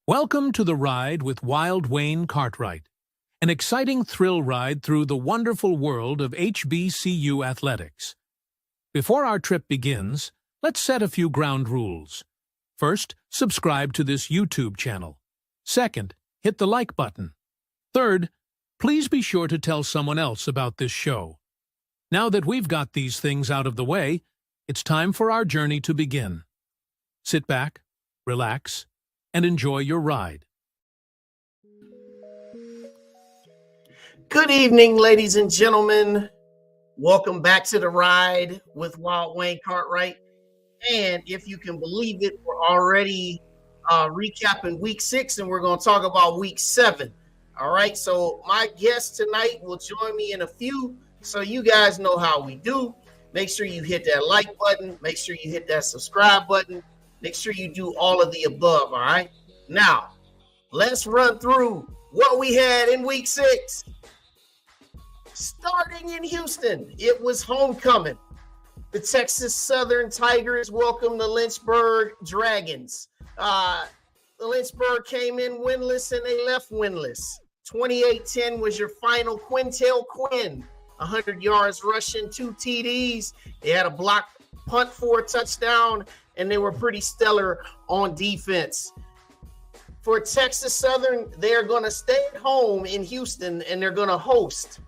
Welcome to the ride with Wild Wayne Cartwright, an exciting thrill ride through the wonderful world of HBCU athletics. Before our trip begins, let's set a few ground rules. First, subscribe to this YouTube channel. Second, hit the like button. Third, please be sure to tell someone else about this show. Now that we've got these things out of the way, it's time for our journey to begin. Sit back, relax, and enjoy your ride. Good evening, ladies and gentlemen. Welcome back to the ride with Wild Wayne Cartwright. And if you can believe it, we're already recapping week 6, and we're going to talk about week 7. All right, so my guest tonight will join me in a few, so you guys know how we do. Make sure you hit that like button. Make sure you hit that subscribe button. Make sure you do all of the above, all right? Now, let's run through what we had in week 6. Starting in Houston, it was homecoming. The Texas Southern Tigers welcomed the Lynchburg Dragons. The Lynchburg came in winless and they left winless. 28-10 was your final. Quintel Quinn, 100 yards rushing, 2 TDs. They had a blocked punt for a touchdown, and they were pretty stellar on defense. For Texas Southern, they're going to stay at home in Houston, and they're going to host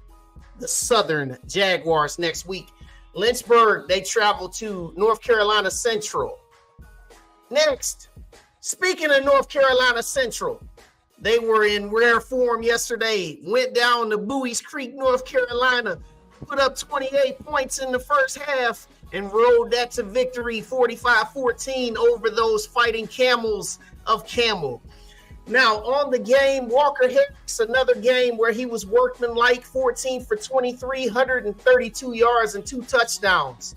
the Southern Jaguars next week. Lynchburg, they travel to North Carolina Central. Next, speaking of North Carolina Central, they were in rare form yesterday, went down to Bowie's Creek, North Carolina, put up 28 points in the first half, and rode that to victory 45-14 over those Fighting Camels of Camel. Now, on the game, Walker Hicks, another game where he was workmanlike, 14 for 23, 132 yards and 2 touchdowns.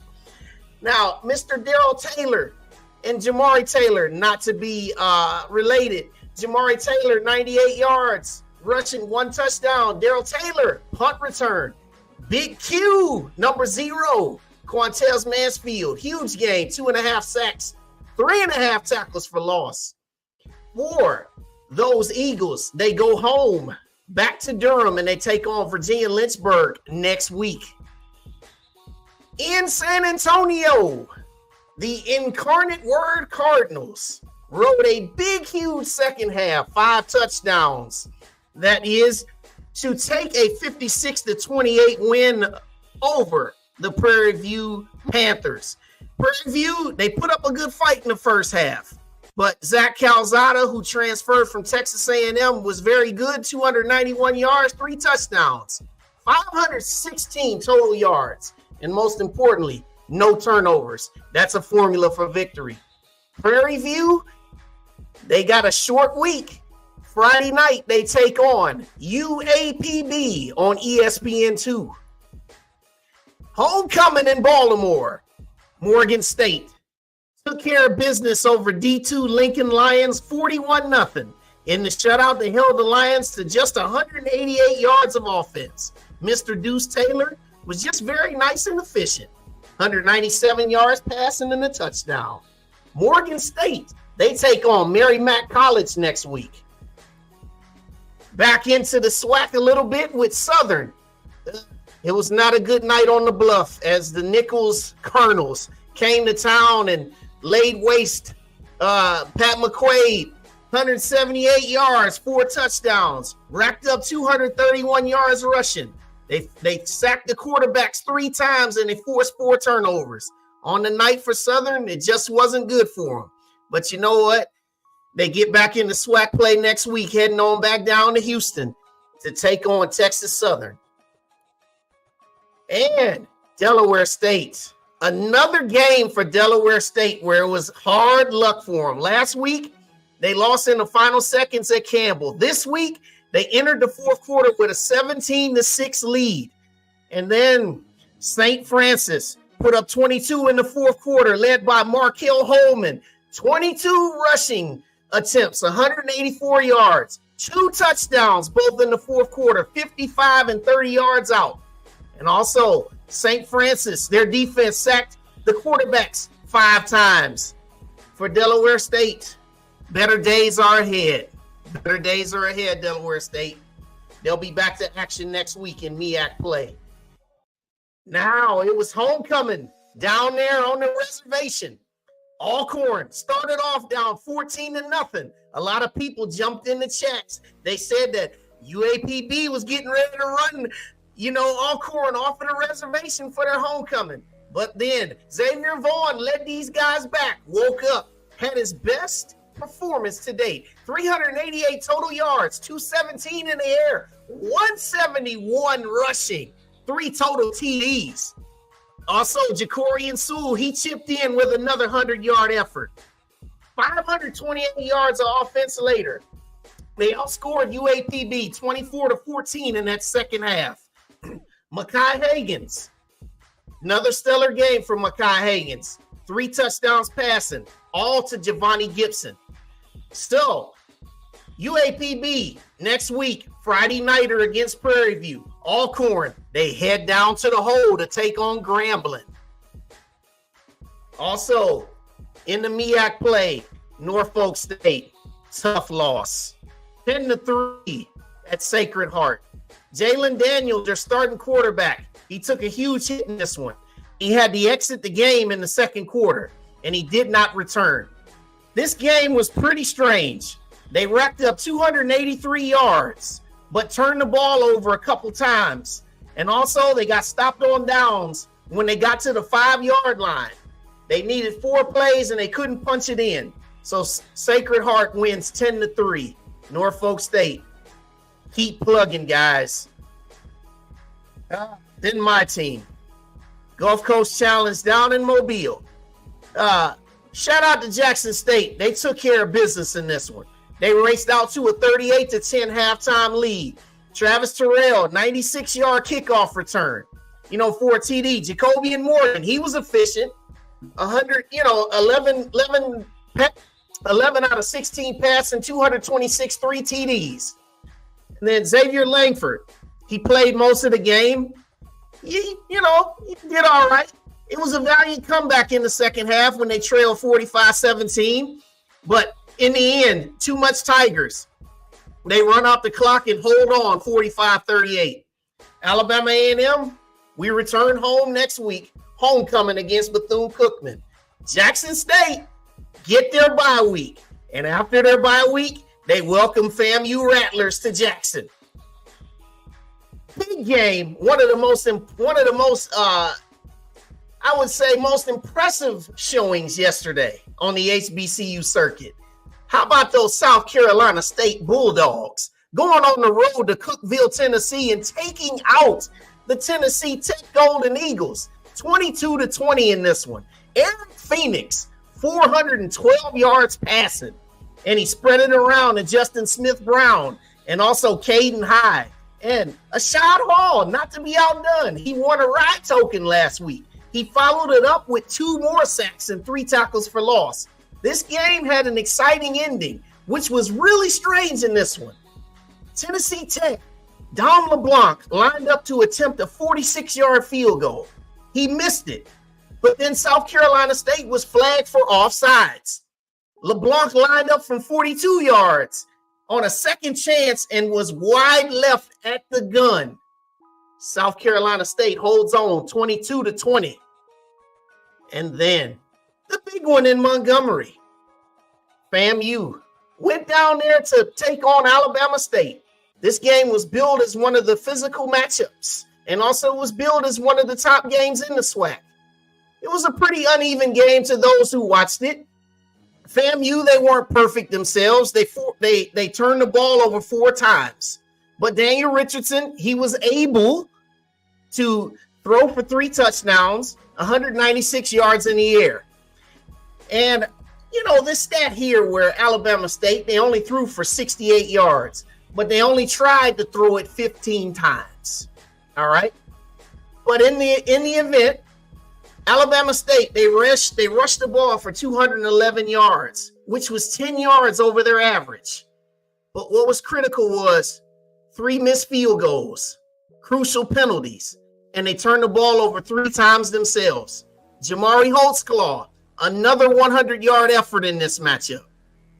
Now, Mr. Darrell Taylor and Jamari Taylor, not to be related. Jamari Taylor, 98 yards, rushing 1 touchdown. Darrell Taylor, punt return. Big Q, number 0. Quantez Mansfield, huge game, 2.5 sacks, 3.5 tackles for loss. For those Eagles, they go home back to Durham and they take on Virginia Lynchburg next week. In San Antonio, the Incarnate Word Cardinals rode a big, huge second half, 5 touchdowns. That is to take a 56-28 win over the Prairie View Panthers. Prairie View, they put up a good fight in the first half, but Zach Calzada, who transferred from Texas A&M, was very good, 291 yards, 3 touchdowns, 516 total yards, and most importantly, no turnovers. That's a formula for victory. Prairie View, they got a short week. Friday night, they take on UAPB on ESPN2. Homecoming in Baltimore, Morgan State took care of business over D2 Lincoln Lions 41-0. In the shutout, they held the Lions to just 188 yards of offense. Mr. Deuce Taylor was just very nice and efficient. 197 yards passing and a touchdown. Morgan State, they take on Merrimack College next week. Back into the SWAC a little bit with Southern. It was not a good night on the bluff as the Nichols Colonels came to town and laid waste. Pat McQuaid, 178 yards, 4 touchdowns, racked up 231 yards rushing. They sacked the quarterbacks 3 times and they forced 4 turnovers. On the night for Southern, it just wasn't good for them. But you know what? They get back into SWAC play next week, heading on back down to Houston to take on Texas Southern. And Delaware State, another game for Delaware State where it was hard luck for them. Last week, they lost in the final seconds at Campbell. This week, they entered the fourth quarter with a 17-6 lead. And then St. Francis put up 22 in the fourth quarter, led by Markel Holman. 22 rushing attempts, 184 yards, 2 touchdowns, both in the fourth quarter, 55 and 30 yards out. And also, St. Francis, their defense sacked the quarterbacks 5 times. For Delaware State, Better days are ahead. Better days are ahead, Delaware State. They'll be back to action next week in MEAC play. Now, it was homecoming down there on the reservation. Alcorn started off down 14-0. A lot of people jumped in the chats. They said that UAPB was getting ready to run, Alcorn off of the reservation for their homecoming. But then Xavier Vaughn led these guys back, woke up, had his best performance to date. 388 total yards, 217 in the air, 171 rushing, 3 total TDs. Also, Jacorian Sewell, he chipped in with another 100-yard effort. 528 yards of offense later. They outscored UAPB 24-14 in that second half. Mekhi Hagins, another stellar game for Mekhi Hagins. 3 touchdowns passing, all to Javani Gibson. Still, UAPB next week, Friday nighter against Prairie View. Alcorn, they head down to the hole to take on Grambling. Also, in the MEAC play, Norfolk State, tough loss. 10-3 at Sacred Heart. Jalen Daniels, their starting quarterback, he took a huge hit in this one. He had to exit the game in the second quarter, and he did not return. This game was pretty strange. They racked up 283 yards, but turned the ball over a couple times. And also, they got stopped on downs when they got to the 5-yard line. They needed 4 plays, and they couldn't punch it in. So Sacred Heart wins 10-3. Norfolk State. Keep plugging, guys. Then my team. Gulf Coast Challenge down in Mobile. Shout out to Jackson State. They took care of business in this one. They raced out to a 38-10 halftime lead. Travis Terrell, 96-yard kickoff return. For a TD. Jacobian Morgan, he was efficient. 11 out of 16 passing, 226 3 TDs. And then Xavier Langford, he played most of the game. He did all right. It was a valiant comeback in the second half when they trailed 45-17. But in the end, too much Tigers. They run out the clock and hold on 45-38. Alabama A&M, we return home next week. Homecoming against Bethune-Cookman. Jackson State, get their bye week. And after their bye week, they welcome FAMU Rattlers to Jackson. Big game. One of the most I would say most impressive showings yesterday on the HBCU circuit. How about those South Carolina State Bulldogs going on the road to Cookeville, Tennessee, and taking out the Tennessee Tech Golden Eagles 22-20 in this one. Eric Phoenix, 412 yards passing, and he spread it around to Justin Smith-Brown and also Caden Hyde and Ashad Hall, not to be outdone. He won a ride token last week. He followed it up with 2 more sacks and 3 tackles for loss. This game had an exciting ending, which was really strange in this one. Tennessee Tech, Dom LeBlanc lined up to attempt a 46-yard field goal. He missed it, but then South Carolina State was flagged for offsides. LeBlanc lined up from 42 yards on a second chance and was wide left at the gun. South Carolina State holds on 22-20. And then the big one in Montgomery. FAMU went down there to take on Alabama State. This game was billed as one of the physical matchups and also was billed as one of the top games in the SWAC. It was a pretty uneven game to those who watched it. FAMU, they weren't perfect themselves. They turned the ball over 4 times. But Daniel Richardson, he was able to throw for 3 touchdowns, 196 yards in the air. And, this stat here where Alabama State, they only threw for 68 yards, but they only tried to throw it 15 times. All right. But in the event, Alabama State, they rushed the ball for 211 yards, which was 10 yards over their average. But what was critical was 3 missed field goals, crucial penalties, and they turned the ball over 3 times themselves. Jamari Holtzclaw, another 100-yard effort in this matchup.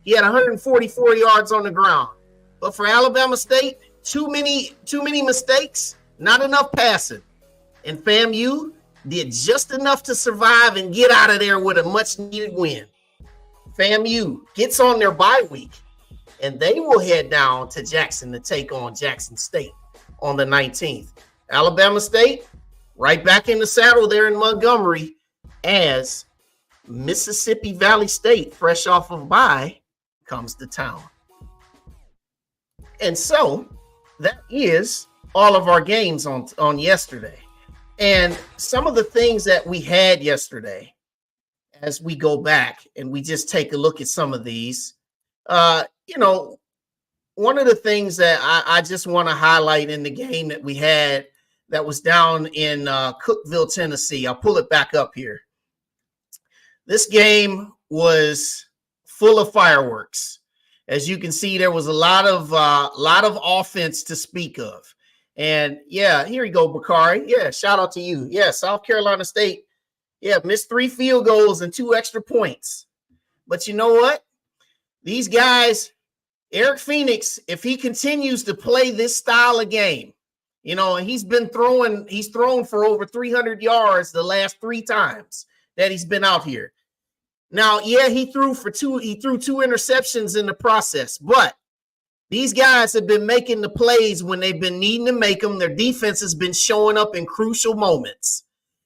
He had 144 yards on the ground. But for Alabama State, too many mistakes, not enough passing. And FAMU did just enough to survive and get out of there with a much-needed win. FAMU gets on their bye week, and they will head down to Jackson to take on Jackson State on the 19th. Alabama State, right back in the saddle there in Montgomery, as Mississippi Valley State, fresh off of bye, comes to town. And so that is all of our games on yesterday. And some of the things that we had yesterday, as we go back and we just take a look at some of these, one of the things that I just want to highlight in the game that we had that was down in Cookeville, Tennessee. I'll pull it back up here. This game was full of fireworks. As you can see, there was a lot of offense to speak of. And yeah, here you go, Bakari. Yeah, shout out to you. Yeah, South Carolina State. Yeah, missed 3 field goals and 2 extra points. But you know what? These guys, Eric Phoenix, if he continues to play this style of game, and he's thrown for over 300 yards the last 3 times that he's been out here. Now, yeah, he threw 2 interceptions in the process, but these guys have been making the plays when they've been needing to make them. Their defense has been showing up in crucial moments.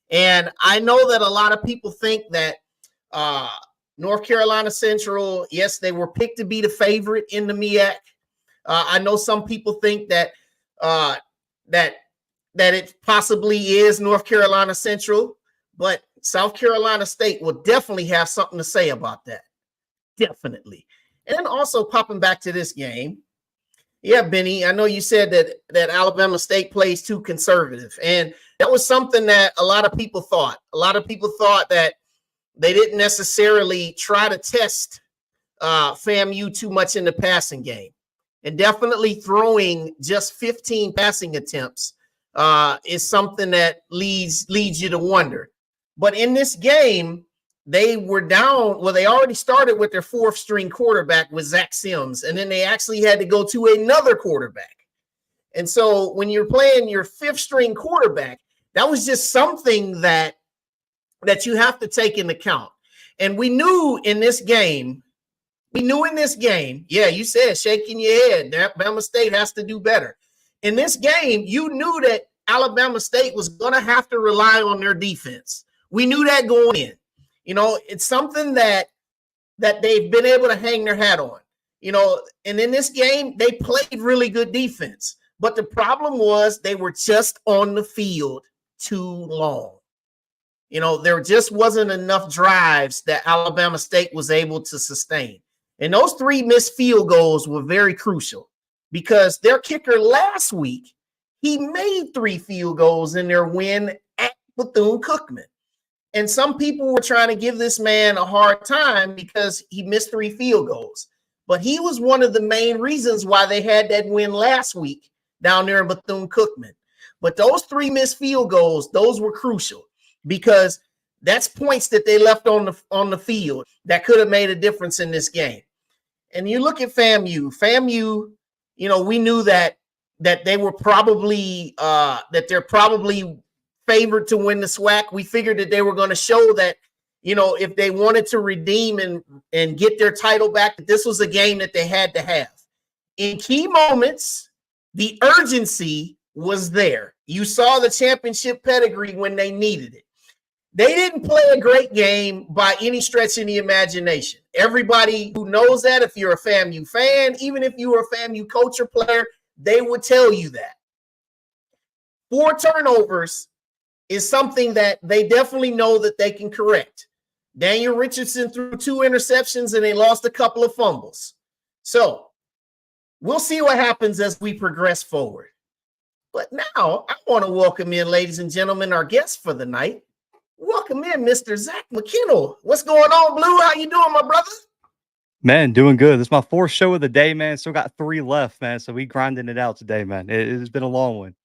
And I know that a lot of people think that North Carolina Central, yes, they were picked to be the favorite in the MEAC. I know some people think that that it possibly is North Carolina Central, but South Carolina State will definitely have something to say about that. Definitely. And also popping back to this game. Yeah, Benny, I know you said that Alabama State plays too conservative. And that was something that a lot of people thought. A lot of people thought that they didn't necessarily try to test FAMU too much in the passing game. And definitely throwing just 15 passing attempts is something that leads you to wonder. But in this game, they were down. Well, they already started with their 4th string quarterback with Zach Sims, and then they actually had to go to another quarterback. And so when you're playing your 5th string quarterback, that was just something that you have to take into account. And we knew in this game, yeah, you said shaking your head, Alabama State has to do better. In this game, you knew that Alabama State was going to have to rely on their defense. We knew that going in. It's something that they've been able to hang their hat on. And in this game, they played really good defense. But the problem was they were just on the field too long. There just wasn't enough drives that Alabama State was able to sustain. And those 3 missed field goals were very crucial because their kicker last week, he made 3 field goals in their win at Bethune-Cookman. And some people were trying to give this man a hard time because he missed 3 field goals. But he was one of the main reasons why they had that win last week down there in Bethune-Cookman. But those 3 missed field goals, those were crucial because that's points that they left on the field that could have made a difference in this game. And you look at FAMU. FAMU, we knew that they were probably that they're probably favored to win the SWAC. We figured that they were going to show that, if they wanted to redeem and get their title back, that this was a game that they had to have. In key moments, the urgency was there. You saw the championship pedigree when they needed it. They didn't play a great game by any stretch of the imagination. Everybody who knows that, if you're a FAMU fan, even if you were a FAMU coach or player, they would tell you that. 4 turnovers is something that they definitely know that they can correct. Daniel Richardson threw 2 interceptions and they lost a couple of fumbles. So we'll see what happens as we progress forward. But now I want to welcome in, ladies and gentlemen, our guest for the night. Welcome in, Mr. Zach McKinnell. What's going on, Blue? How you doing, my brother? Man, doing good. This is my 4th show of the day, man. Still got 3 left, man. So we grinding it out today, man. It's been a long one.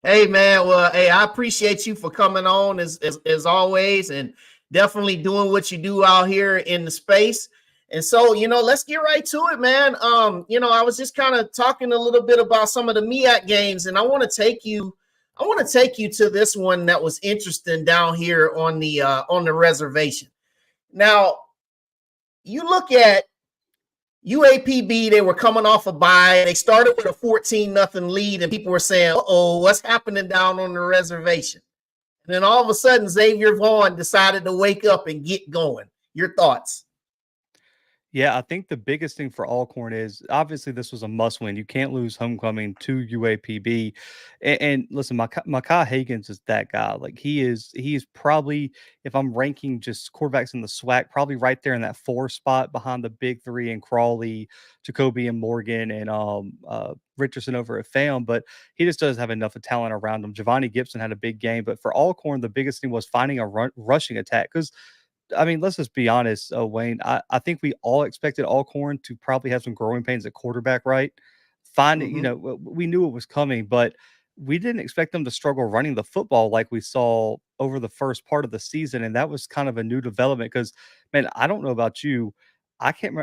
Hey, man. Well, hey, I appreciate you for coming on as always, and definitely doing what you do out here in the space. And so, let's get right to it, man. I was just kind of talking a little bit about some of the MEAC games, and I want to take you to this one that was interesting down here on the reservation. Now, you look at UAPB, they were coming off a bye. They started with a 14-0 lead, and people were saying, uh-oh, what's happening down on the reservation? And then all of a sudden, Xavier Vaughn decided to wake up and get going. Your thoughts? Yeah, I think the biggest thing for Alcorn is obviously this was a must win. You can't lose homecoming to UAPB. And listen, Micah Higgins is that guy. Like he is probably, if I'm ranking just quarterbacks in the SWAC, probably right there in that 4 spot behind the big 3 and Crawley, Jacoby and Morgan, and Richardson over at FAMU. But he just doesn't have enough of talent around him. Giovanni Gibson had a big game, but for Alcorn, the biggest thing was finding a rushing attack, because I mean, let's just be honest, Wayne. I think we all expected Alcorn to probably have some growing pains at quarterback, right? Finding, we knew it was coming, but we didn't expect them to struggle running the football like we saw over the first part of the season. And that was kind of a new development because, man, I don't know about you. I can't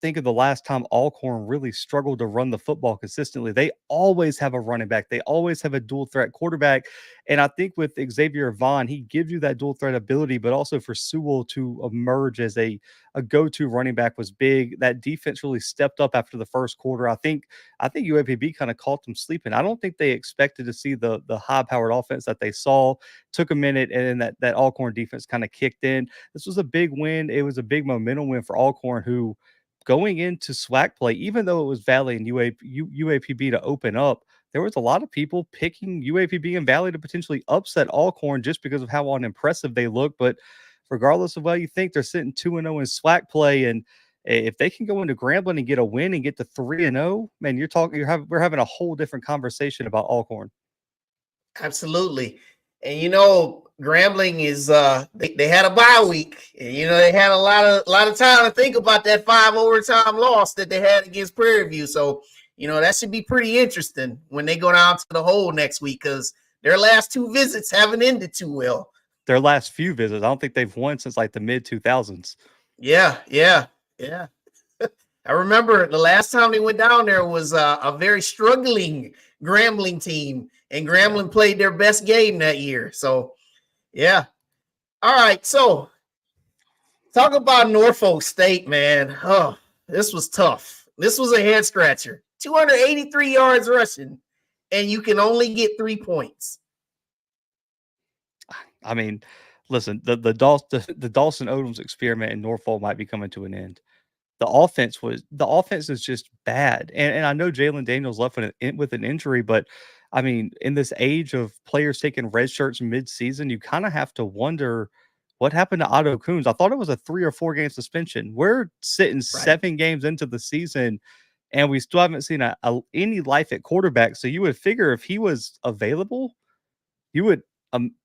think of the last time Alcorn really struggled to run the football consistently. They always have a running back. They always have a dual threat quarterback. And I think with Xavier Vaughn, he gives you that dual threat ability, but also for Sewell to emerge as a go-to running back was big. That defense really stepped up after the first quarter. I think UAPB kind of caught them sleeping. I don't think they expected to see the high-powered offense that they saw. Took a minute, and then that Alcorn defense kind of kicked in. This was a big win. It was a big momentum win for Alcorn, who going into SWAC play, even though it was Valley and UAPB to open up, there was a lot of people picking UAPB and Valley to potentially upset Alcorn just because of how unimpressive they look. But regardless of what you think, they're sitting 2-0 in SWAC play, and if they can go into Grambling and get a win and get to 3-0, man, we're having a whole different conversation about Alcorn. Absolutely. And Grambling is they had a bye week, and they had a lot of time to think about that 5 overtime loss that they had against Prairie View. So that should be pretty interesting when they go down to the hole next week, because their last 2 visits haven't ended too well. Their last few visits, I don't think they've won since like the mid 2000s. Yeah. I remember the last time they went down there was a very struggling Grambling team, and Grambling played their best game that year. So, yeah. All right. So, talk about Norfolk State, man. Oh, this was tough. This was a head scratcher. 283 yards rushing, and you can only get 3 points. I mean, listen, the Dawson Odoms experiment in Norfolk might be coming to an end. The offense is just bad, and I know Jalen Daniels left with an injury, but I mean, in this age of players taking red shirts mid-season, you kind of have to wonder what happened to Otto Coons. I thought it was a 3 or 4 game suspension. We're sitting 7 games into the season, and we still haven't seen any life at quarterback. So you would figure if he was available, you would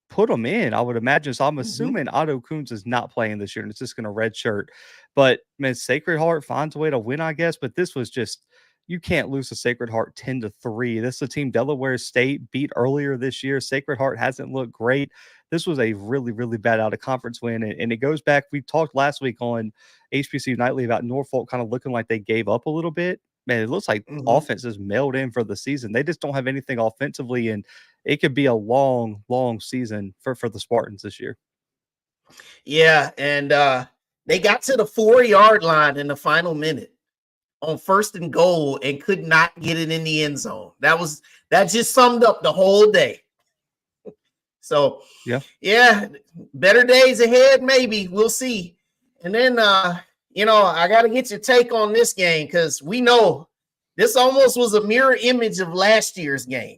put him in, I would imagine. So I'm assuming Otto Coons is not playing this year, and it's just going to redshirt. But man, Sacred Heart finds a way to win, I guess. But this was just, you can't lose to Sacred Heart 10-3. This is a team Delaware State beat earlier this year. Sacred Heart hasn't looked great. This was a really, really bad out of conference win. And it goes back, we talked last week on HBCU Nightly about Norfolk kind of looking like they gave up a little bit. Man, it looks like offense is mailed in for the season. They just don't have anything offensively, and it could be a long, long season for the Spartans this year. Yeah, and they got to the 4-yard line in the final minute on 1st and goal and could not get it in the end zone. That just summed up the whole day. So, yeah, better days ahead, maybe. We'll see. And then, I got to get your take on this game, because we know this almost was a mirror image of last year's game.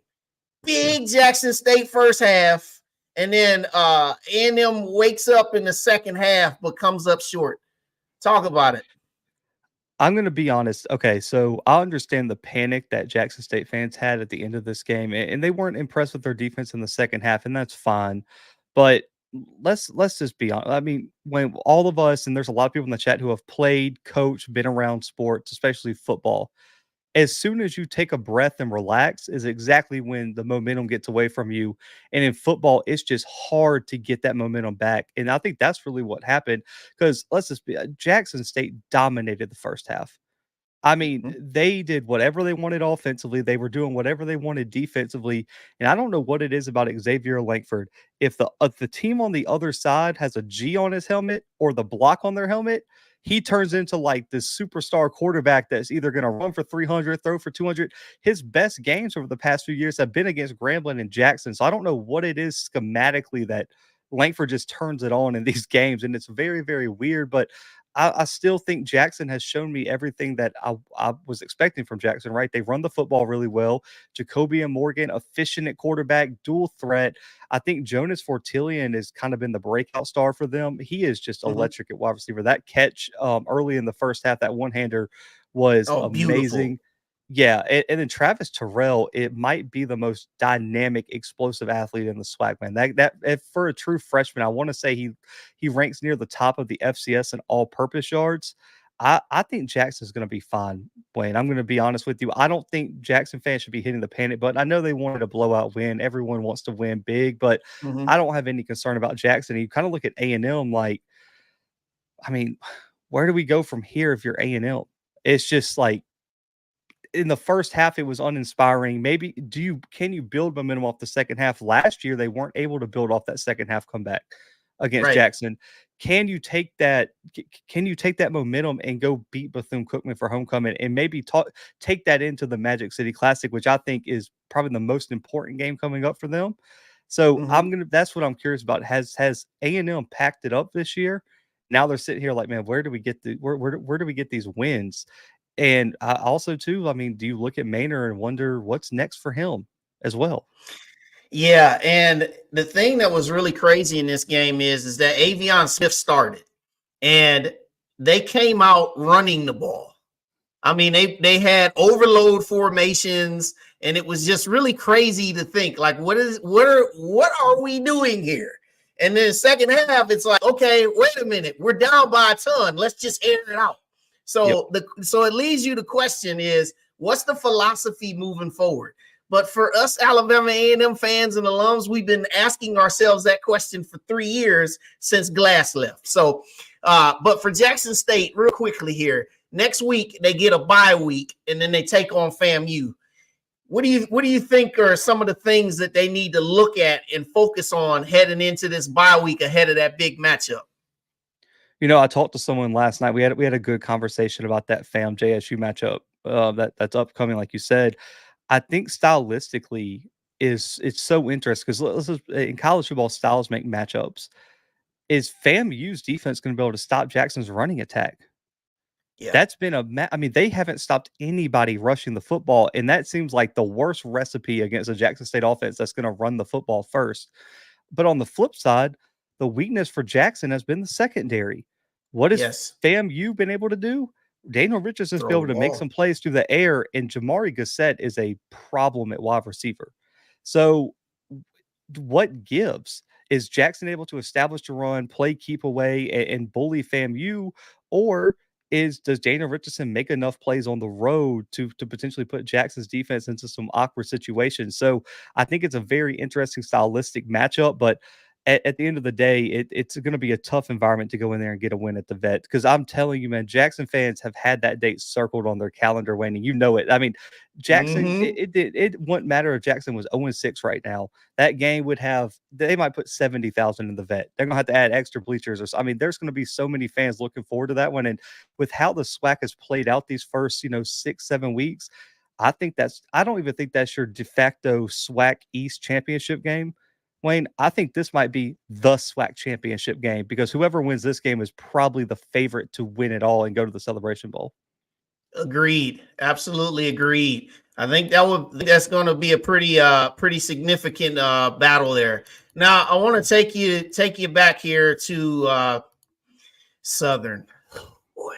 Big Jackson State first half, and then A&M wakes up in the second half but comes up short. Talk about it. I'm going to be honest. Okay, so I understand the panic that Jackson State fans had at the end of this game, and they weren't impressed with their defense in the second half, and that's fine. But let's just be honest. I mean, when all of us, and there's a lot of people in the chat who have played, coached, been around sports, especially football, as soon as you take a breath and relax is exactly when the momentum gets away from you. And in football, it's just hard to get that momentum back. And I think that's really what happened because let's just be Jackson State dominated the first half. I mean, Mhm. they did whatever they wanted offensively. They were doing whatever they wanted defensively. And I don't know what it is about Xavier Langford. If the team on the other side has a G on his helmet or the block on their helmet, he turns into like this superstar quarterback that's either going to run for 300, throw for 200. His best games over the past few years have been against Grambling and Jackson. So I don't know what it is schematically that Langford just turns it on in these games. And it's very, very weird. But I still think Jackson has shown me everything that I was expecting from Jackson, right? They run the football really well. Jacoby and Morgan, efficient at quarterback, dual threat. I think Jonas Fortillion has kind of been the breakout star for them. He is just Mhm. electric at wide receiver. That catch early in the first half, that one-hander was Oh, beautiful. amazing. Yeah, and then Travis Terrell, it might be the most dynamic, explosive athlete in the SWAC, man. For a true freshman, I want to say he ranks near the top of the FCS in all-purpose yards. I think Jackson's going to be fine, Wayne. I'm going to be honest with you. I don't think Jackson fans should be hitting the panic button. I know they wanted a blowout win. Everyone wants to win big, but Mhm. I don't have any concern about Jackson. You kind of look at A&M like, I mean, where do we go from here if you're A&M? It's just like in the first half, it was uninspiring. Maybe can you build momentum off the second half? Last year, they weren't able to build off that second half comeback against Right. Jackson. Can you take that? Can you take that momentum and go beat Bethune-Cookman for homecoming, and maybe take that into the Magic City Classic, which I think is probably the most important game coming up for them. So Mhm. That's what I'm curious about. Has A&M packed it up this year? Now they're sitting here like, man, where do we get where do we get these wins? And also too, I mean, do you look at Maynard and wonder what's next for him as well? Yeah, and the thing that was really crazy in this game is that Avion Smith started and they came out running the ball. I mean, they had overload formations, and it was just really crazy to think like, what are we doing here? And then the second half, it's like, okay, wait a minute, we're down by a ton. Let's just air it out. Yep. So it leads you to question is what's the philosophy moving forward? But for us Alabama A&M fans and alums, we've been asking ourselves that question for 3 years since Glass left. So, but for Jackson State, real quickly here, next week they get a bye week and then they take on FAMU. What do you think are some of the things that they need to look at and focus on heading into this bye week ahead of that big matchup? You know, I talked to someone last night. We had a good conversation about that FAM JSU matchup that's upcoming, like you said. I think stylistically it's so interesting because in college football, styles make matchups. Is FAMU's defense going to be able to stop Jackson's running attack? Yeah. That's been I mean, they haven't stopped anybody rushing the football, and that seems like the worst recipe against a Jackson State offense that's going to run the football first. But on the flip side, the weakness for Jackson has been the secondary. What has Yes. FAMU been able to do? Daniel Richardson's been Throw able the to make ball. some plays through the air, and Jamari Gassett is a problem at wide receiver. So what gives? Is Jackson able to establish the run, play keep away, and bully FAMU, or does Daniel Richardson make enough plays on the road to potentially put Jackson's defense into some awkward situations? So I think it's a very interesting stylistic matchup, but at the end of the day, it's going to be a tough environment to go in there and get a win at the vet. Because I'm telling you, man, Jackson fans have had that date circled on their calendar, Wayne, and you know it. I mean, Jackson, Mm-hmm. it wouldn't matter if Jackson was 0-6 right now. That game would have they might put 70,000 in the vet. They're gonna have to add extra bleachers or I mean, there's gonna be so many fans looking forward to that one. And with how the SWAC has played out these first, 6-7 weeks, I don't even think that's your de facto SWAC East championship game. Wayne, I think this might be the SWAC championship game because whoever wins this game is probably the favorite to win it all and go to the Celebration Bowl. Agreed. Absolutely agreed. I think that's going to be a pretty significant battle there. Now, I want to take you back here to Southern. Boy.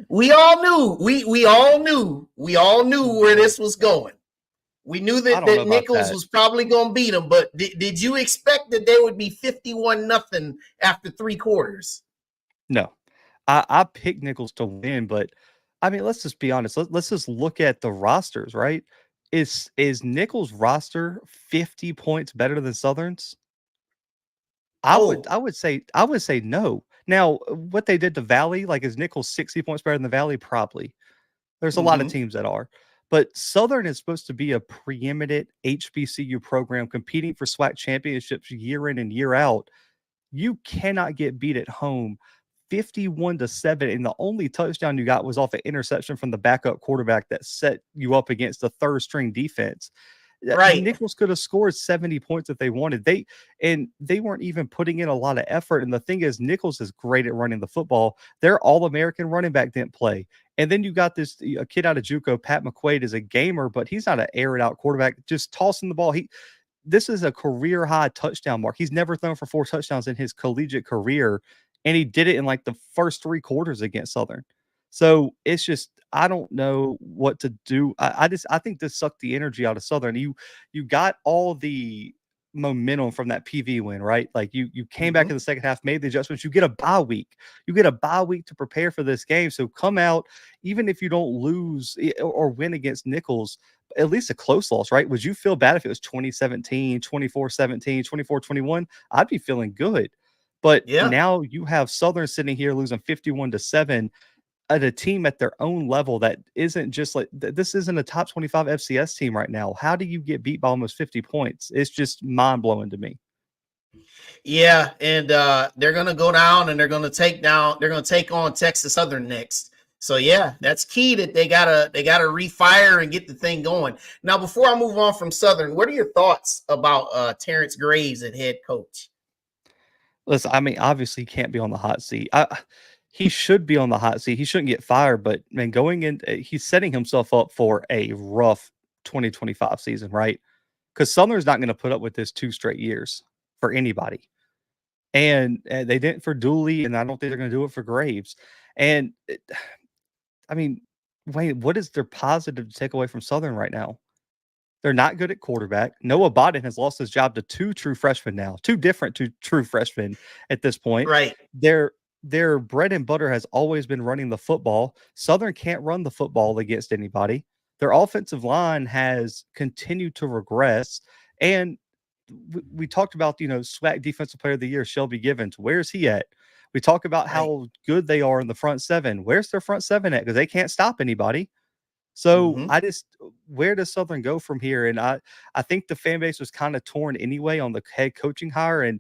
We all knew. We all knew where this was going. We knew I that, don't know that about Nichols that. was probably going to beat them, but did you expect that they would be 51-0 after 3 quarters? No. I picked Nichols to win, but I mean, let's just be honest. Let's just look at the rosters, right? Is Nichols' roster 50 points better than Southern's? Oh, I would say no. Now, what they did to Valley, like is Nichols 60 points better than the Valley? Probably. There's a lot of mm-hmm. teams that are. But Southern is supposed to be a preeminent HBCU program competing for SWAC championships year in and year out. You cannot get beat at home 51-7, and the only touchdown you got was off an interception from the backup quarterback that set you up against the third string defense. Right. Nichols could have scored 70 points if they wanted. They weren't even putting in a lot of effort. And the thing is, Nichols is great at running the football. Their All-American running back didn't play. And then you got this a kid out of JUCO, Pat McQuaid, is a gamer, but he's not an air it out quarterback, just tossing the ball. This is a career high touchdown mark. He's never thrown for 4 touchdowns in his collegiate career, and he did it in like the first 3 quarters against Southern. So it's just, I don't know what to do. I think this sucked the energy out of Southern. You got all the momentum from that PV win, right? Like you came back in the second half, made the adjustments. You get a bye week. You get a bye week to prepare for this game. So come out, even if you don't lose or win against Nichols, at least a close loss, right? Would you feel bad if it was 2017, 24-17, 24-21? I'd be feeling good. But Yeah. now you have Southern sitting here losing 51-7 at a team at their own level that isn't just like this isn't a top 25 FCS team right now. How do you get beat by almost 50 points? It's just mind blowing to me. Yeah, and they're gonna go down and they're gonna take on Texas Southern next. So yeah, that's key that they gotta refire and get the thing going. Now, before I move on from Southern, what are your thoughts about Terrence Graves at head coach? Listen, I mean, obviously he can't be on the hot seat. He should be on the hot seat. He shouldn't get fired, but man, going in, he's setting himself up for a rough 2025 season, right? Because Southern's not going to put up with this 2 straight years for anybody. And they didn't for Dooley, and I don't think they're going to do it for Graves. And I mean, Wayne, what is their positive to take away from Southern right now? They're not good at quarterback. Noah Bodden has lost his job to 2 true freshmen now, 2 different true freshmen at this point. Right. Their bread and butter has always been running the football. Southern can't run the football against anybody. Their offensive line has continued to regress. And we talked about, SWAC Defensive Player of the Year, Shelby Givens. Where's he at? We talk about how good they are in the front 7. Where's their front 7 at? Because they can't stop anybody. So where does Southern go from here? And I think the fan base was kind of torn anyway on the head coaching hire. And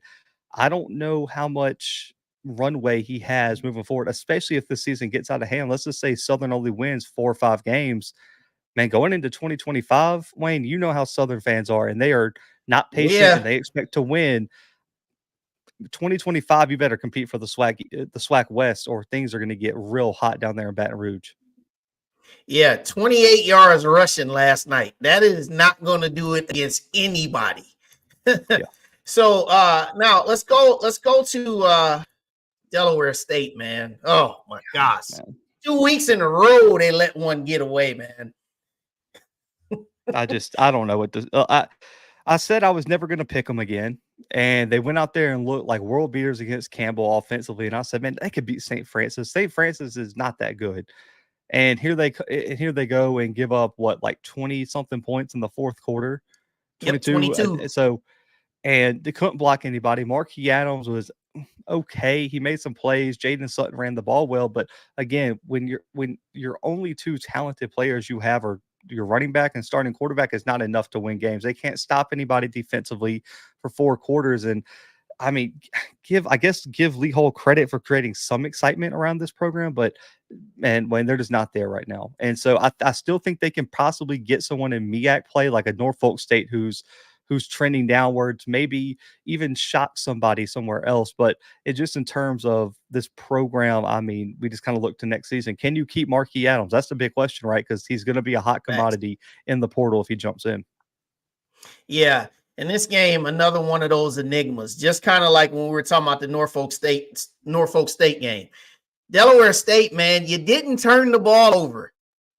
I don't know how much runway he has moving forward, especially if the season gets out of hand. Let's just say Southern only wins 4 or 5 games. Man, going into 2025, Wayne, you know how Southern fans are, and they are not patient and they expect to win. 2025, you better compete for the SWAC West, or things are going to get real hot down there in Baton Rouge. Yeah, 28 yards rushing last night. That is not going to do it against anybody. Yeah. So now let's go to Delaware State, man. Oh my gosh. Man. 2 weeks in a row they let one get away, man. I don't know what this I said I was never going to pick them again, and they went out there and looked like world beaters against Campbell offensively, and I said, man, they could beat St. Francis. St. Francis is not that good. And here they go and give up like 20 something points in the fourth quarter. 22. So, and they couldn't block anybody. Marquis Adams was okay. He made some plays. Jaden Sutton ran the ball well, but again, when your only 2 talented players you have are your running back and starting quarterback, is not enough to win games. They can't stop anybody defensively for 4 quarters. And I mean, give Lee Hole credit for creating some excitement around this program, but man, when they're just not there right now. And so I still think they can possibly get someone in MEAC play, like a Norfolk State who's trending downwards, maybe even shock somebody somewhere else. But it just, in terms of this program, I mean, we just kind of look to next season. Can you keep Marquis Adams? That's the big question, right? Because he's going to be a hot commodity in the portal if he jumps in. Yeah. In this game, another one of those enigmas, just kind of like when we were talking about the Norfolk State game. Delaware State, man, you didn't turn the ball over.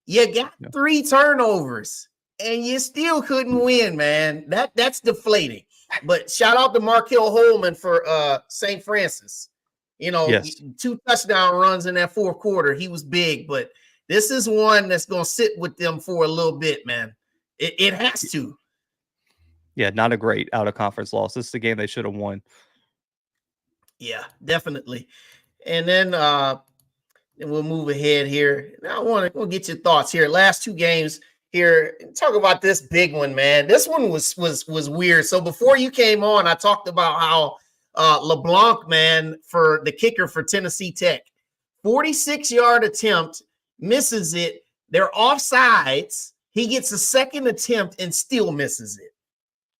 You got 3 turnovers, and you still couldn't win, man. That's deflating. But shout out to Markel Holman for St. Francis. You know, Yes. 2 touchdown runs in that fourth quarter. He was big, but this is one that's going to sit with them for a little bit, man. It has to. Yeah, not a great out of conference loss. This is the game they should have won. Yeah, definitely. And then we'll move ahead here. Now I want to get your thoughts here. Last 2 games here. Talk about this big one, man. This one was weird. So before you came on, I talked about how LeBlanc, man, for the kicker for Tennessee Tech, 46-yard attempt, misses it. They're offsides. He gets a second attempt and still misses it.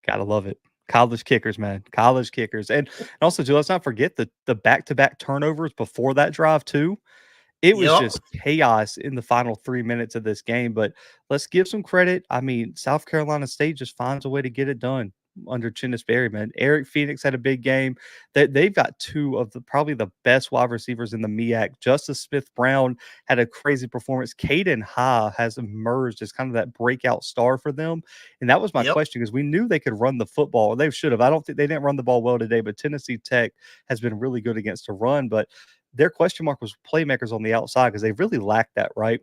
Gotta love it. College kickers, man. College kickers. And also, too, let's not forget the back-to-back turnovers before that drive, too. It was just chaos in the final 3 minutes of this game. But let's give some credit. I mean, South Carolina State just finds a way to get it done under Chinnis Berry, man. Eric Phoenix had a big game. They've got 2 of probably the best wide receivers in the MEAC. Justice Smith-Brown had a crazy performance. Caden Ha has emerged as kind of that breakout star for them. And that was my question, because we knew they could run the football. They should have. I don't think they didn't run the ball well today, but Tennessee Tech has been really good against the run. But their question mark was playmakers on the outside, because they really lacked that, right?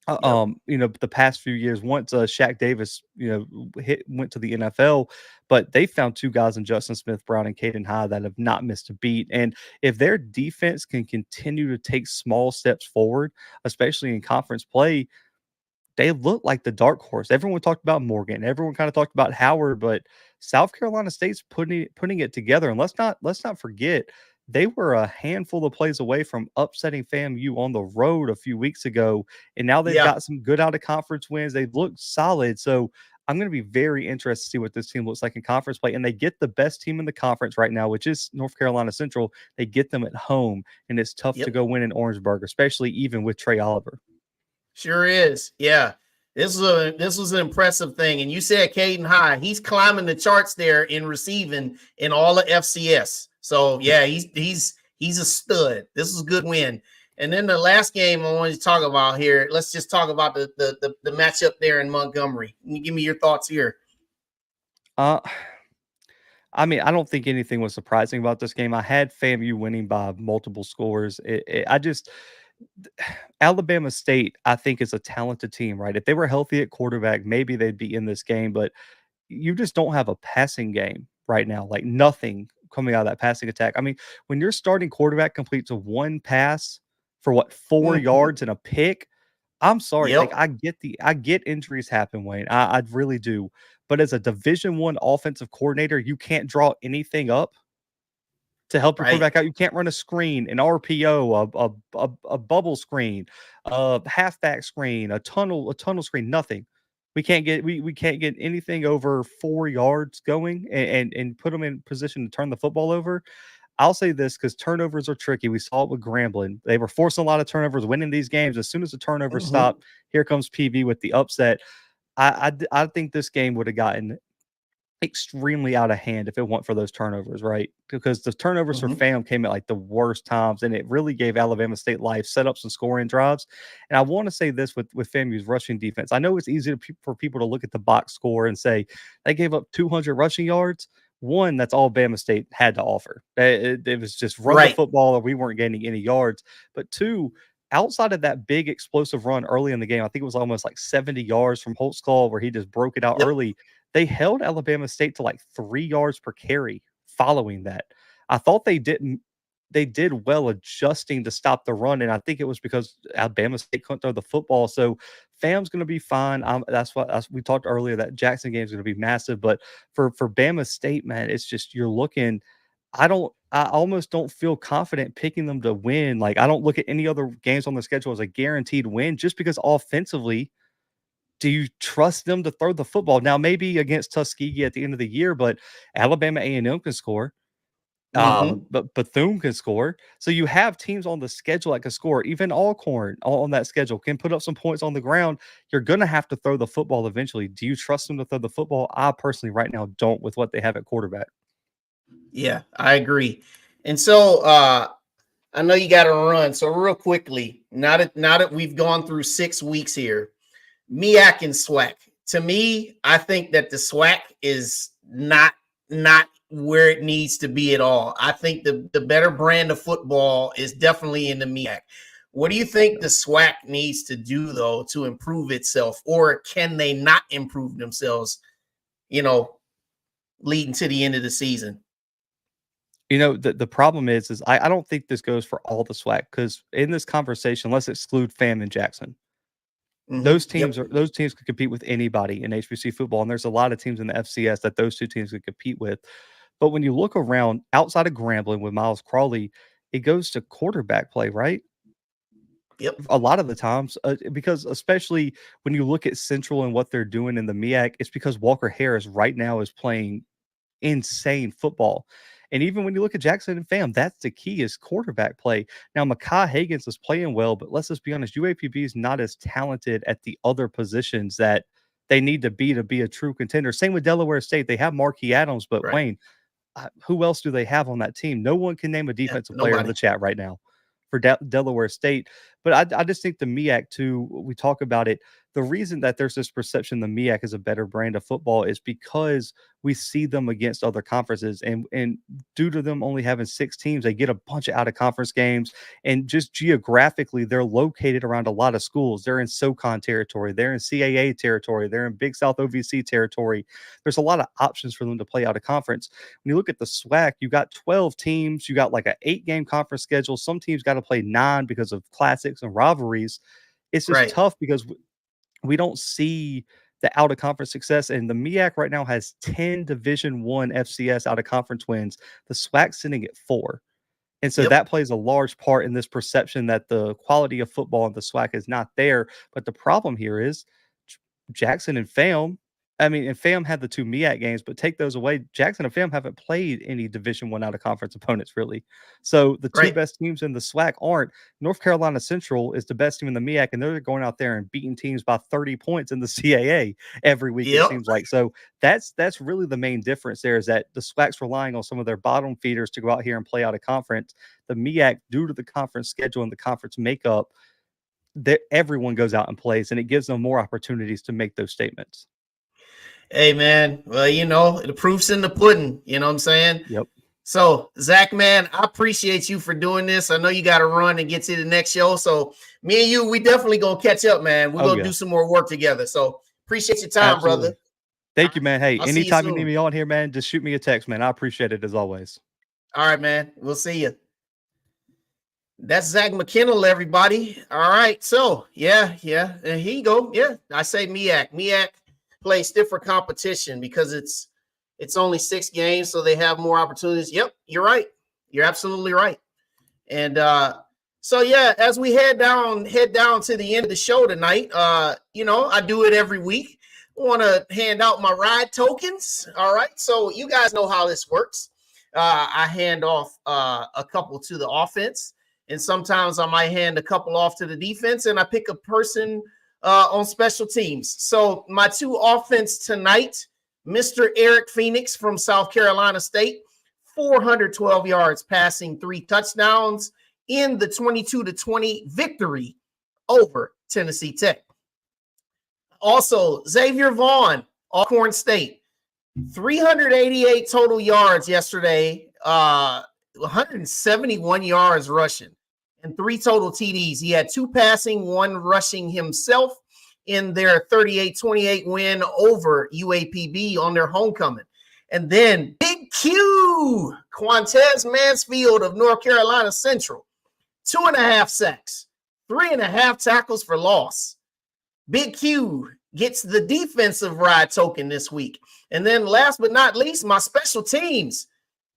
You know, the past few years, once Shaq Davis, you know, went to the NFL, but they found 2 guys in Justin Smith-Brown and Caden High that have not missed a beat. And if their defense can continue to take small steps forward, especially in conference play, they look like the dark horse. Everyone talked about Morgan. Everyone kind of talked about Howard, but South Carolina State's putting it together. And let's not forget, they were a handful of plays away from upsetting FAMU on the road a few weeks ago, and now they've got some good out-of-conference wins. They look solid, so I'm going to be very interested to see what this team looks like in conference play, and they get the best team in the conference right now, which is North Carolina Central. They get them at home, and it's tough to go win in Orangeburg, especially even with Trey Oliver. Sure is, yeah. This was an impressive thing, and you said Caden High. He's climbing the charts there in receiving in all of FCS. So yeah, he's a stud. This is a good win. And then the last game I wanted to talk about here. Let's just talk about the matchup there in Montgomery. Can you give me your thoughts here? I mean, I don't think anything was surprising about this game. I had FAMU winning by multiple scores. Alabama State, I think, is a talented team, right? If they were healthy at quarterback, maybe they'd be in this game, but you just don't have a passing game right now, like nothing coming out of that passing attack. I mean, when your starting quarterback completes a 1 pass for 4 yards and a pick, I'm sorry. Like I get injuries happen, Wayne. I really do. But as a Division I offensive coordinator, you can't draw anything up to help your quarterback out. You can't run a screen, an RPO, a bubble screen, a halfback screen, a tunnel screen, nothing. We can't get anything over 4 yards going and put them in position to turn the football over. I'll say this, because turnovers are tricky. We saw it with Grambling. They were forcing a lot of turnovers, winning these games. As soon as the turnovers stopped, here comes PV with the upset. I think this game would have gotten extremely out of hand if it weren't for those turnovers, right? Because the turnovers for FAM came at like the worst times, and it really gave Alabama State life, set up some scoring drives. And I want to say this with FAMU's rushing defense. I know it's easy for people to look at the box score and say they gave up 200 rushing yards. One, that's all Bama State had to offer. It was just run the football, or we weren't gaining any yards. But 2, outside of that big explosive run early in the game, I think it was almost like 70 yards from Holtzclaw where he just broke it out early. They held Alabama State to like 3 yards per carry following that. I thought they did well adjusting to stop the run, and I think it was because Alabama State couldn't throw the football. So FAM's going to be fine. That's what we talked earlier, that Jackson game is going to be massive. But for Bama State, man, it's just you're looking. I almost don't feel confident picking them to win. Like, I don't look at any other games on the schedule as a guaranteed win, just because offensively, do you trust them to throw the football? Now, maybe against Tuskegee at the end of the year, but Alabama A&M can score. But Bethune can score. So you have teams on the schedule that can score. Even Alcorn on that schedule can put up some points on the ground. You're going to have to throw the football eventually. Do you trust them to throw the football? I personally right now don't, with what they have at quarterback. Yeah, I agree. And so I know you got to run. So real quickly, now that we've gone through 6 weeks here, MEAC and SWAC. To me, I think that the SWAC is not where it needs to be at all. I think the better brand of football is definitely in the MEAC. What do you think the SWAC needs to do, though, to improve itself? Or can they not improve themselves, leading to the end of the season? The problem is I don't think this goes for all the SWAC, because in this conversation, let's exclude FAM and Jackson. Mhm. Those teams could compete with anybody in HBC football, and there's a lot of teams in the FCS that those two teams could compete with. But when you look around outside of Grambling with Miles Crawley, it goes to quarterback play, right? Yep. A lot of the times, because especially when you look at Central and what they're doing in the MEAC, it's because Walker Harris right now is playing insane football. And even when you look at Jackson and FAM, that's the key, is quarterback play. Now, Micah Higgins is playing well, but let's just be honest, UAPB is not as talented at the other positions that they need to be a true contender. Same with Delaware State. They have Marquis Adams, but Right. Wayne, who else do they have on that team? No one can name a defensive player in the chat right now for Delaware State. But I just think the MEAC, too, we talk about it. The reason that there's this perception the MEAC is a better brand of football is because we see them against other conferences. And due to them only having 6 teams, they get a bunch of out-of-conference games. And just geographically, they're located around a lot of schools. They're in SoCon territory. They're in CAA territory. They're in Big South OVC territory. There's a lot of options for them to play out of conference. When you look at the SWAC, you got 12 teams. You got like an 8-game conference schedule. Some teams got to play 9 because of classics and rivalries. It's just tough because we don't see the out of conference success, and the MEAC right now has 10 Division I FCS out of conference wins. The SWAC's sitting at 4, and so that plays a large part in this perception that the quality of football in the SWAC is not there. But the problem here is Jackson and FAM. I mean, and FAM had the 2 MEAC games, but take those away, Jackson and FAM haven't played any Division I out of conference opponents, really. So the 2 best teams in the SWAC aren't. North Carolina Central is the best team in the MEAC, and they're going out there and beating teams by 30 points in the CAA every week, it seems like. So that's really the main difference there, is that the SWAC's relying on some of their bottom feeders to go out here and play out of conference. The MEAC, due to the conference schedule and the conference makeup, that everyone goes out and plays, and it gives them more opportunities to make those statements. Hey, man. Well, the proof's in the pudding. You know what I'm saying? Yep. So, Zach, man, I appreciate you for doing this. I know you got to run and get to the next show. So, me and you, we definitely going to catch up, man. We're going to do some more work together. So, appreciate your time, brother. Thank you, man. Hey, anytime you need you me on here, man, just shoot me a text, man. I appreciate it as always. All right, man. We'll see you. That's Zach McKinnell, everybody. All right. So, yeah. And here you go. Yeah, I say MEAC. MEAC play stiffer competition because it's only 6 games, so they have more opportunities. Yep, you're right. You're absolutely right. And so yeah, as we head down to the end of the show tonight, I do it every week. I want to hand out my ride tokens. All right, so you guys know how this works. I hand off a couple to the offense, and sometimes I might hand a couple off to the defense, and I pick a person on special teams. So my 2 offense tonight, Mr. Eric Phoenix from South Carolina State, 412 yards passing, 3 touchdowns in the 22-20 victory over Tennessee Tech. Also, Xavier Vaughn, Alcorn State, 388 total yards yesterday, 171 yards rushing, and 3 total TDs. He had 2 passing, 1 rushing himself in their 38-28 win over UAPB on their homecoming. And then Big Q, Quantez Mansfield of North Carolina Central, 2.5 sacks, 3.5 tackles for loss. Big Q gets the defensive ride token this week. And then last but not least, my special teams,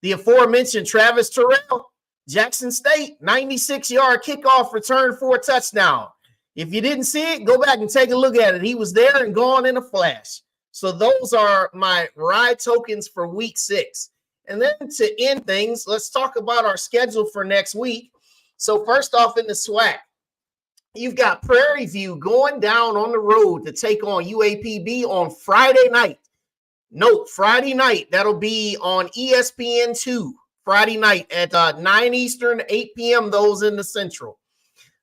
the aforementioned Travis Terrell, Jackson State, 96-yard kickoff return for a touchdown. If you didn't see it, go back and take a look at it. He was there and gone in a flash. So those are my ride tokens for week 6. And then to end things, let's talk about our schedule for next week. So first off in the SWAC, you've got Prairie View going down on the road to take on UAPB on Friday night. Note, Friday night, that'll be on ESPN2, Friday night at 9 Eastern, 8 p.m., those in the Central.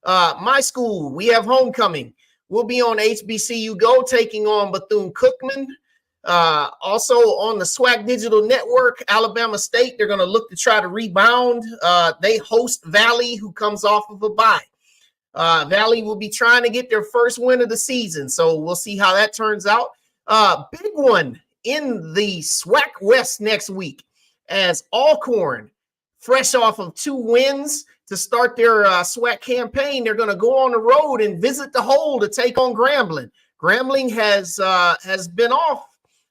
My school, we have homecoming. We'll be on HBCU Go taking on Bethune-Cookman. Also on the SWAC Digital Network, Alabama State, they're going to look to try to rebound. They host Valley, who comes off of a bye. Valley will be trying to get their first win of the season, so we'll see how that turns out. Big one in the SWAC West next week, as Alcorn, fresh off of 2 wins to start their SWAC campaign, they're going to go on the road and visit the hole to take on Grambling. Grambling has been off.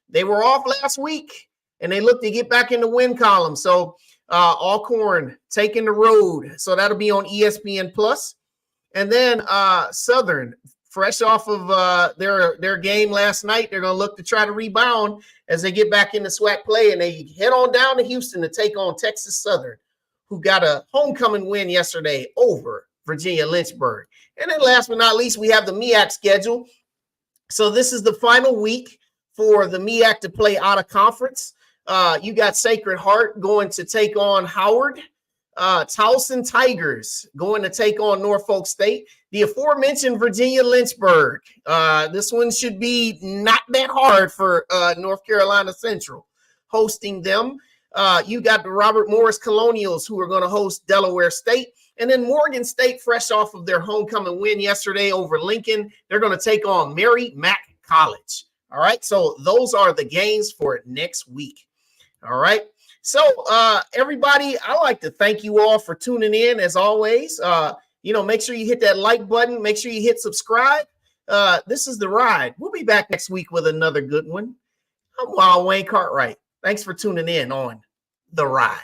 They were off last week, and they look to get back in the win column. So Alcorn taking the road. So that'll be on ESPN Plus. And then Southern, fresh off of their game last night, they're going to look to try to rebound as they get back into SWAC play, and they head on down to Houston to take on Texas Southern, who got a homecoming win yesterday over Virginia Lynchburg. And then last but not least, we have the MEAC schedule. So this is the final week for the MEAC to play out of conference. You got Sacred Heart going to take on Howard. Towson Tigers going to take on Norfolk State. The aforementioned Virginia Lynchburg. This one should be not that hard for North Carolina Central hosting them. You got the Robert Morris Colonials, who are going to host Delaware State. And then Morgan State, fresh off of their homecoming win yesterday over Lincoln, they're going to take on Mary Mac College. All right, so those are the games for next week. All right, so everybody, I like to thank you all for tuning in as always. Make sure you hit that like button. Make sure you hit subscribe. This is The Ride. We'll be back next week with another good one. I'm Wild Wayne Cartwright. Thanks for tuning in on The Ride.